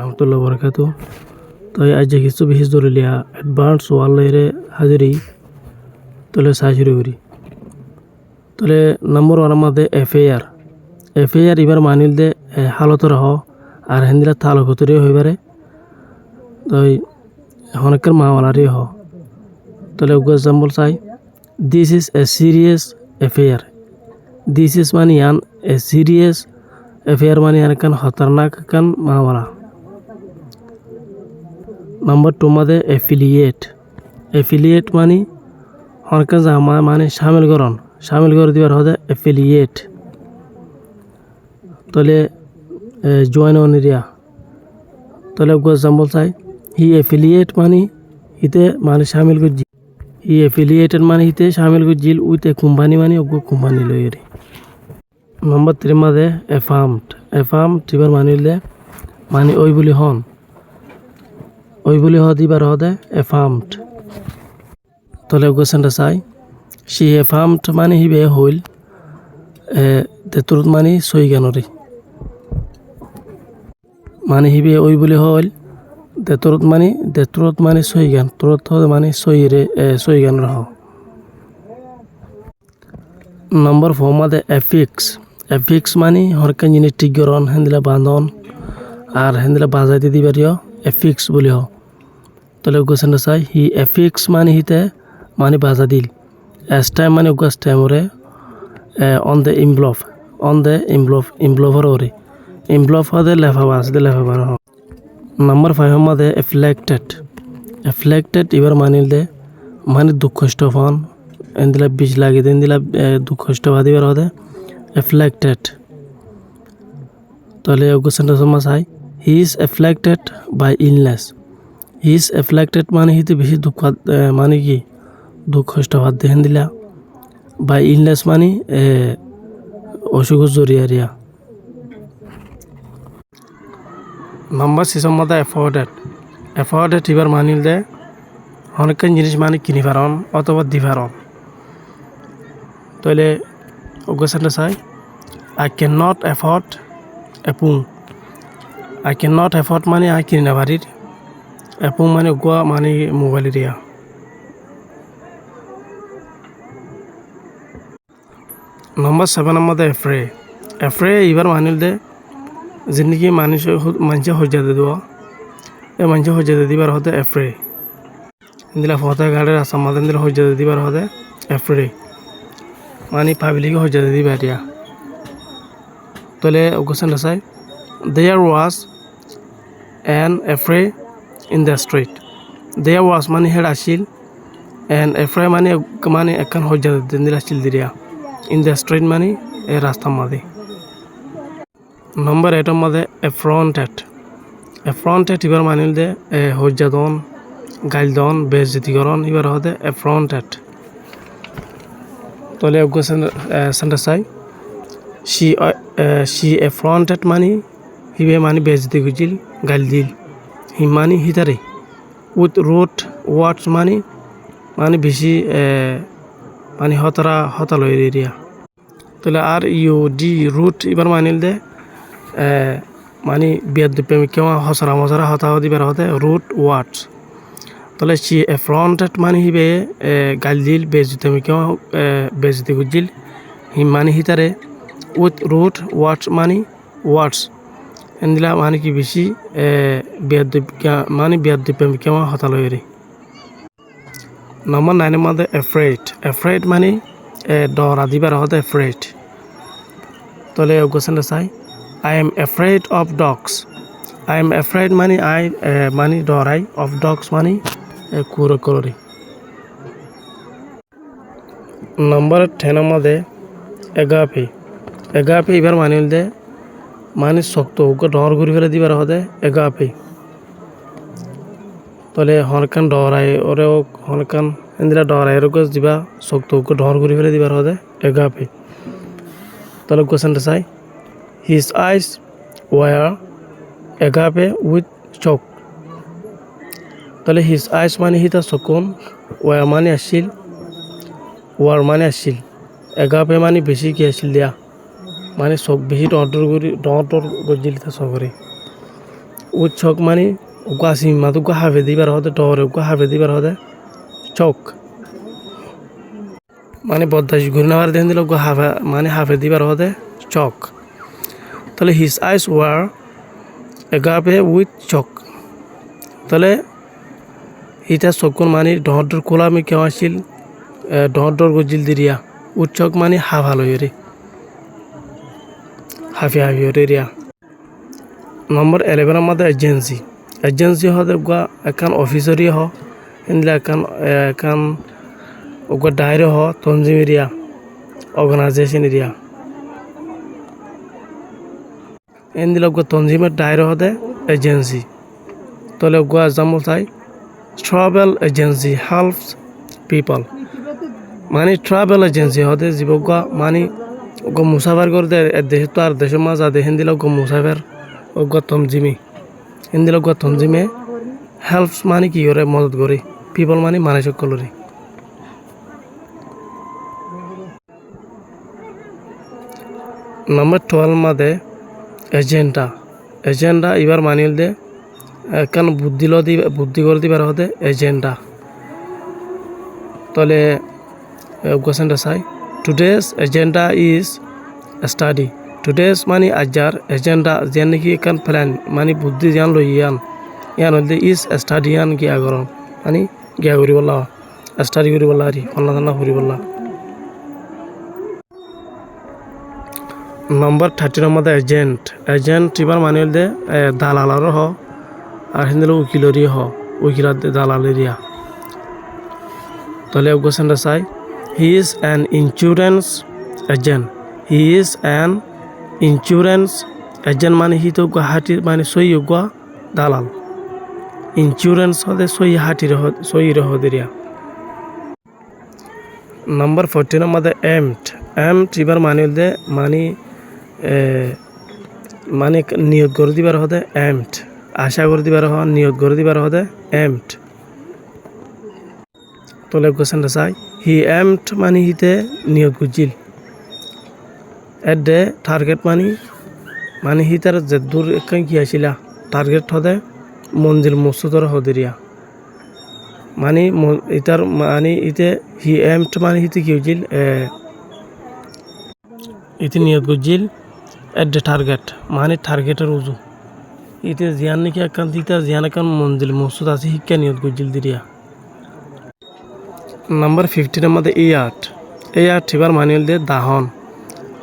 রহমতুল্লাহ বরকাতু। তো আজ কিছু বিশেষ ধরলিয়া অ্যাডভান্স ওয়ালের হাজিরি তোলে চাই শুরু করি। তোলে নম্বর ওয়ান আমাদের এফআইআর এবার মানিল দে হালত রহ আর হিন্দিরা তালক হতরে হইবারে তো অনেকের মাওয়ালারই হ। তোলে এক্সাম্পল চাই, this is a serious FIR. This is মানে ইয়ান এ সিরিয়াস এফআইআর মানে ইয়ান কান খতরনাক কান মাওয়ালা। नंबर 2 मध्ये एफिलिएट मानी हरका जामा माने शामिल कर दिबार होदे एफिलिएट। तले जॉइन ऑन एरिया तले को एग्जांपल चाइ, ही एफिलिएट मानी हिते माने शामिल को ही एफिलिएटेड माने हिते शामिल को जिल उइते कंपनी माने ओगो कंपनी लयरी। नंबर 3 मध्ये एफार्म तिबार मानिले माने ओइ বুলি হন ওই বলি দিবার হদে এফার্মড। তলে গোসেনটা চাই, সি এফার্মড মানে হিবে হইল তেতুরত মানে সই জ্ঞানরি মানে হিবে ওই বলি হইল তেতুরত মানে সই জ্ঞান তুরত হদে মানে সই জ্ঞান রহ। নম্বর 4 মাদে এফিক্স মানে হরকান জিনিস ঠিক গরন হেন্দিলা বাঁধন আর হেন্দিলা বাজাইতে দিবারিও এফিক্স বলি হ। তাহলে গোসেনটা চাই, হি এফিক্স মানে হিতে মানে বাজা দিল। স্টাইম মানে উগা স্টাইমরে অন দ্য ইমব্লভর ওরে ইমব্লভ হদে লেফা বাস দে লেফা বার হ। নাম্বার 5 মাদে এফ্লেক্টেড এবার মানিল দে মানে দুঃখষ্ট ফন এন্দিলা বিষ লাগি দেন দিলা দুঃখষ্ট বাদিবার হদে এফ্লেক্টেড। তাহলে গোসেনটা সমা চাই, he is affected by illness. He is affected মানে হিতে বেশি দুঃখ মানে কি দুঃখ কষ্ট ভাত দেখেন দিলা। বাই ইলনেস মানে অসুখ জরিয়ারিয়া। নাম্বার 6 মধ্যে এফোর্ডেড এবার মানিল দে অনেকখান জিনিস মানে কিনি পারন অথবা দি পারন। তাহলে অগ্রসেনটা চাই, আই ক্যান নট এফোর্ড এপুং। I cannot afford মানে আই কিনি না পারির এবং মানে গোয়া মানে মোবাইল এরিয়া। নম্বর 7 মধ্যে এফ্রে এবার মানিল দে জিন্দগি মানুষে হজ্জাতে দেওয়া এ মানুষে হজ্জাতে দিবার হতে এফ্রে দিলা ফতা গাড়ির আসাম মাদেন দিলা হজ্জাতে দিবার হতে এফ্রে মানে পাবলিকে হজ্জাতে দিবার দিয়া। তাহলে অগ্রসেনটা চাই, there was an affray in the street. There was মানে হেড আসিল and affray মানে একখান হজ্জা দিন আসিল দিরিয়া। in the street মানে এ রাস্তার মাঝে। নম্বর 8 মধ্যে এফ্রন্টেড এবার মানিল দে হজ্জা দন গাইল দন বেজ্জতিকরণ এবার হতে এফ্রন্টেড। তাহলে সেন্টার চাই, she affronted মানে হিবে মানে বেজতি গুজিল গাল দিল। হি মানে হিতারে উইথ রুট ওয়ার্ডস মানে বেশি মানে হতালয় এরিয়া। তাহলে আর ইউ ডি রুট এবার মানিল দে মানে বিয়াদ প্রেমিক কেমন হসরা মজরা হতা দিবার হতে রুট ওয়ার্ডস। তাহলে সি এফ্রন্টেড মানে হিবে গাল দিল বেজতি কেমন বেজতি গুজিল। হি মানে হিতারে উইথ রুট ওয়ার্ডস মানে ওয়ার্ডস এন্দিলা মানে কি বেশি বিয়াদ প্রেমিক কেমন হতালয় রে। নম্বর 9 মধ্যে এফ্রেড মানে ডরা দিবার হতে এফ্রেড। তাহলে কোশ্চেনটা চাই, I am afraid of dogs. I am afraid মানে মানে ডরাই অফ ডগস মানে কুরকরি। নম্বর 10 মধ্যে এগাপে এবার মানিল দে মানে শক্ত ওকে ডর ঘুরি ফেলে দিবার হতে এগাপে। তাহলে হনকান ডরাই ওরে হনকান এন্দিরা ডরাই ওকে দিবা শক্ত ওকে ডর ঘুরি ফেলে দিবার হতে এগাপে। তাহলে কোশ্চেনটা চাই, হিজ আইস ওয়ার এগাপে উইথ চক। তাহলে হিজ আইস মানে হিতা চকুন, ওয়ার মানে আসিল এগাপে মানে বেশি কি আসিল দিয়া মানে চক বেশি ডর গজিল তা চকরে। চক মানে উকা সিমা তো হাফে দিবার হতে টরে উকা হাফে দিবার হতে চক মানে বদাস ঘুরে নেওয়ার দেন দিল হাফে মানে হাফে দিবার হতে চক তাহলে হিজ আইস ওয়ার এগাপে উইথ চক তাহলে ইটা চকুন মানে ডহর কোলামি কেউ আসছিল ডহর গজিল দিরিয়া উচ্চক মানে হাফ হালো রে হাফি হাফি রিয়া নম্বর 11 মধ্যে এজেন্সি হতে একান অফিসরি হ এনদিলা একান ডায়রি হ তঞ্জিম এরিয়া অর্গানাইজেশন এরিয়া এনদিলা তঞ্জিমের ডায়রি হতে এজেন্সি তাহলে এক্সাম্পল চাই ট্রাভেল এজেন্সি হেল্পস পিপল মানে ট্রাভেল এজেন্সি হতে জীবক মানে মুসাফার করতে দেশ তো আর দেশের মাঝ আদে হিন্দিল মুসাফার তঞ্জিমি হিন্দিল তঞ্জিমে হেল্পস মানে কি করে মদত করে পিপল মানে মানুষ সকলরে নম্বর 12 মধ্যে এজেন্ডা এবার মানিল দে কারণ বুদ্ধি করে দিবার হতে এজেন্ডা তাহলে কোশ্চেনটা চাই today's agenda is study today's মানে আজার এজেন্ডা যেন নাকি এখান প্ল্যান মানে বুদ্ধি জান লই ইয়ান হলে ইজ স্টাডি ইয়ান গিয়া গরম মানে গিয়া করি বলা স্টাডি করি বলা আরি অন্য ধান্না করি বলা নম্বর 13 মধ্যে এজেন্ট এবার মানে দে দালালর হ আর হিন্দিল উকিলরি হ উকিলার দালালেরিয়া তাহলে কোশ্চেনটা চাই he is an insurance agent মানে হি তো হাঁটি মানে সই দালাল ইন্স্যুরেন্স হতে সই হাঁটির সই রহদেরিয়া নম্বর 14 মধ্যে এমট এবার মানে দে মানে নিয়োগ করে দিবার হতে এমট আশা করে দিবার হ নিয়োগ করে দিবার হতে এমট তাহলে কোশ্চেনটা চাই হি এমট মানে হিতে নিয়োগ করছিল এট ডে টার্গেট মানে হি তার যে দূর কি আসিলা টার্গেট হতে মঞ্জিল মসুদর হদেরিয়া মানে ইতার মানে ইতে হি এমট মানে হিতে কি হয়েছিল ইতে নিয়োগ করছিল এট ডে টার্গেট মানে টার্গেটের উজু ইতে জিয়ান নাকি একান ইতা জিয়ান একান মঞ্জিল মসুদ আছে শিক্ষা নিয়োগ করছিল দিরিয়া নম্বর 15 মধ্যে ইয়ার্ট এবার মানে দে দাহন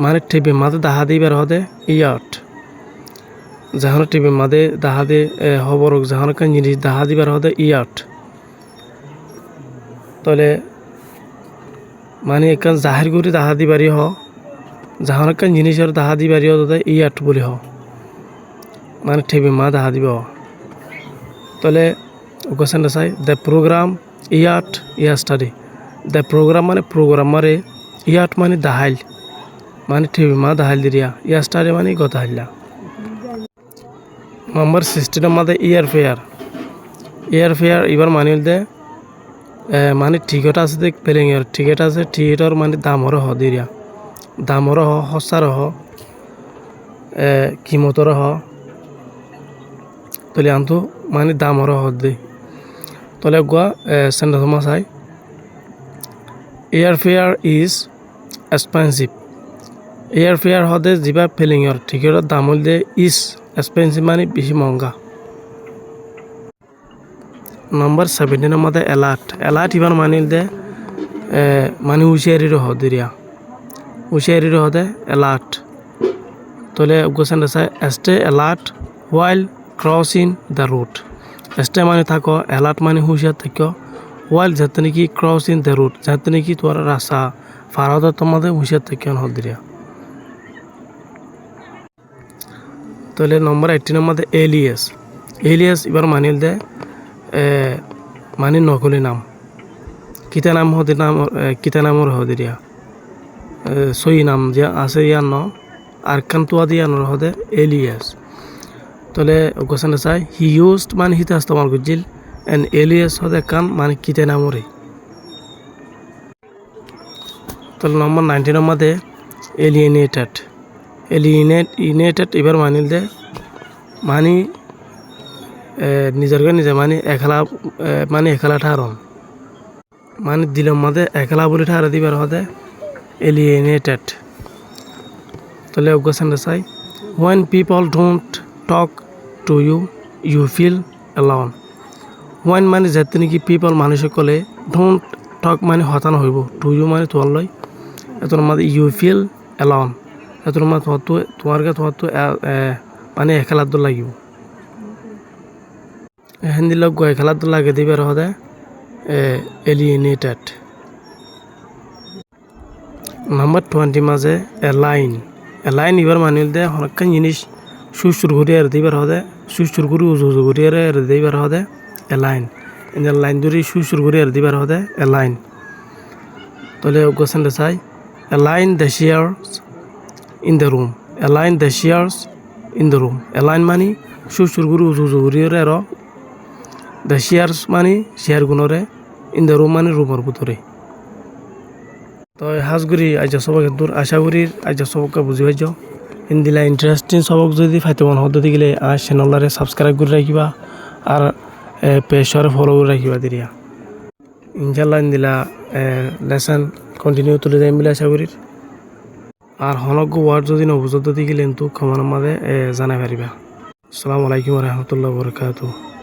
মানে টিভি মাঝে দাহা দিবার হতে ইয়ার্ট যখন টিভি মাঝে দাহা দে খবর যখন কান জিনিস দাহা দিবার হতে ইয়ার্ট তাহলে মানে একান জাহির করে দাহা দিবারি হ যখন কান জিনিসের দাহা দিবারি হতে ইয়ার্ট বলি হ মানে টিভি মা দাহা দিব তাহলে কোশ্চেনটা চাই দ্য প্রোগ্রাম ইয়ার্ট স্টাডি দ্য প্রোগ্রাম মানে প্রোগ্রামারে ইয়ার্ট মানে দাহাইল মানে টিভি মা দাহাইল দিরিয়া স্টাডি মানে কথা হাইলা নম্বর 16 মধ্যে এয়ারফেয়ার এবার মানিল দে মানে টিকিট আছে দেখ প্লেনের টিকিট আছে টিকিটর মানে দামর হ দিরিয়া দামর হ সস্তার হ কিমতর হ তাহলে আনতো মানে দামর হ দে তাহলে সেন্টার সময় চাই এয়ারফেয়ার ইজ এক্সপেন্সিভ এয়ারফেয়ার হতে যা প্লেনের টিকিটর দাম হল দে ইজ এক্সপেন্সিভ মানে বেশি মহঙ্গা নম্বর 17 মধ্যে এলার্ট এবার মানিল দে মানে হুঁশিয়ারির হতে এলার্ট তাহলে কোশ্চেনটা চাই stay alert while crossing the route stay মানে থাকো এলার্ট মানে হুঁশিয়ার থাকো হোয়াইল যাতে নাকি ক্রসিং দ্য রুট যাতে নাকি তোমার রাস্তা ফারাদা তোমাদের হুঁশিয়ার থাকো হদিয়া তাহলে নম্বর 18 মধ্যে এলিয়াস এবার মানিল দে মানে নকলি নাম কিতা নামর হদিয়া সই নাম যে আছে ইয়ার ন আর কান্তুয়া দিয়ে হদে এলিয়াস তাহলে কোশ্চেনটা চাই হি ইউজড মানে হিতে ইস্তেমাল করছিল এন এলিয়াস হদে কান মানে কিতা নামরে তাহলে নম্বর 19 মধ্যে এলিয়েনেটেড এবার মানিল দে মানে নিজরকে নিজে মানে একলা ঠারন মানে দিলের মধ্যে একলা বলে ঠারা দিবার হদে এলিয়েনেটেড তাহলে অজ্ঞাসন চাই when people don't talk to you you feel alone when মানে যেতে নাকি people মানুষসকলে don't talk মানে হতান হইব to you মানে তোমার লয় এতর মধ্যে you feel alone এতর মধ্যে তোমার মানে একলা তো লাগিব হিন্দি লোক একলা তো লাগে দিবার হদে alienated নাম্বার 20 মাঝে এলাইন এবার মানিল দে অনেকখান জিনিস সুসুর ঘুরিয়ে আর দিবার হদে সুসুর ঘুরি উজু ঘুরিয়ে আর দিবার হদে এলাইন ইন্দার লাইন ধরে সুসুর ঘুরিয়ে আর দিবার হদে এলাইন তাহলে কোশ্চেন চাই align the shares in the room align the shares in the room align মানে সুসুর ঘুরি উজু ঘুরিয়ে আর দ্য শেয়ার্স মানে শেয়ার গুণরে ইন দ্য রুম মানে রুমের ভিতরে তো হাজগুড়ি আজ সবকে দূর আশা করি আজ সবকে বুঝি পাইছ হিন্দিলা ইন্টারেস্টিং সবক যদি ফাইতে মন হতে গেলে আর চ্যানেলরে সাবস্ক্রাইব করে রাখিবা আর পেজরে ফলো করে রাখিবা দিরিয়া ইনশাল্লাহ হিন্দিলা লেসন কন্টিনিউ তুলে যাই বলে আশা করি আর হনজ্ঞ ওয়ার্ড যদি নবুঝতে গেলে কিন্তু ক্ষমার মাঝে জানাই পারিবা আসসালামু আলাইকুম রহমতুল্লাহ বরকাতুহ